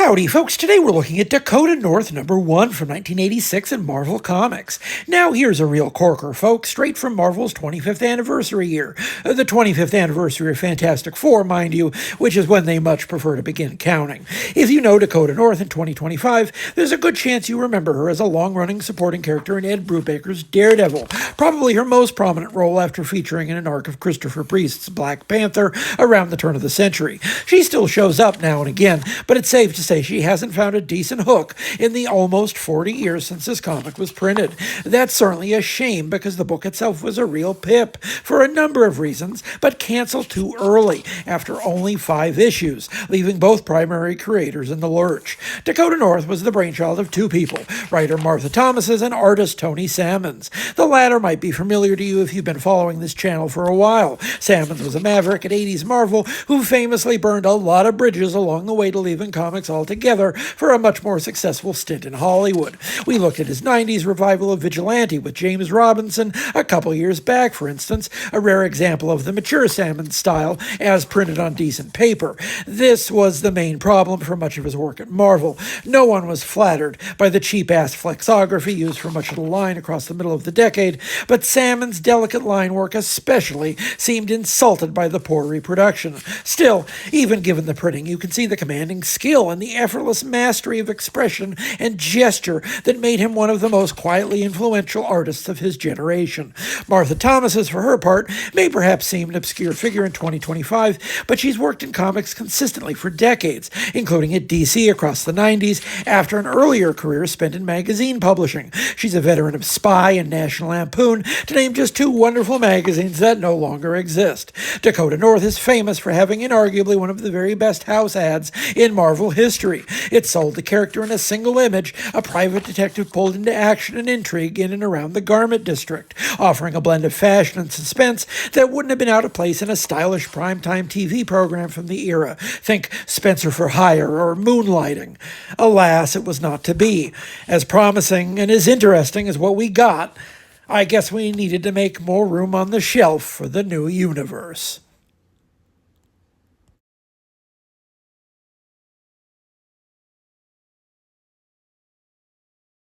Howdy, folks. Today we're looking at Dakota North #1 from 1986 in Marvel Comics. Now, here's a real corker, folks, straight from Marvel's 25th anniversary year. The 25th anniversary of Fantastic Four, mind you, which is when they much prefer to begin counting. If you know Dakota North in 2025, there's a good chance you remember her as a long-running supporting character in Ed Brubaker's Daredevil, probably her most prominent role after featuring in an arc of Christopher Priest's Black Panther around the turn of the century. She still shows up now and again, but it's safe to say she hasn't found a decent hook in the almost 40 years since this comic was printed. That's certainly a shame because the book itself was a real pip for a number of reasons, but canceled too early after only 5 issues, leaving both primary creators in the lurch. Dakota North was the brainchild of 2 people, writer Martha Thomases and artist Tony Salmons. The latter might be familiar to you if you've been following this channel for a while. Salmons was a maverick at 80s Marvel who famously burned a lot of bridges along the way to leaving comics altogether for a much more successful stint in Hollywood. We looked at his 90s revival of Vigilante with James Robinson a couple years back, for instance, a rare example of the mature Salmons style as printed on decent paper. This was the main problem for much of his work at Marvel. No one was flattered by the cheap-ass flexography used for much of the line across the middle of the decade, but Salmons' delicate line work especially seemed insulted by the poor reproduction. Still, even given the printing, you can see the commanding skill and the effortless mastery of expression and gesture that made him one of the most quietly influential artists of his generation. Martha Thomases, for her part, may perhaps seem an obscure figure in 2025, but she's worked in comics consistently for decades, including at DC across the 90s, after an earlier career spent in magazine publishing. She's a veteran of Spy and National Lampoon, to name just 2 wonderful magazines that no longer exist. Dakota North is famous for having inarguably one of the very best house ads in Marvel history. It sold the character in a single image, a private detective pulled into action and intrigue in and around the Garment District, offering a blend of fashion and suspense that wouldn't have been out of place in a stylish primetime TV program from the era. Think Spencer for Hire or Moonlighting. Alas, it was not to be. As promising and as interesting as what we got, I guess we needed to make more room on the shelf for the new universe.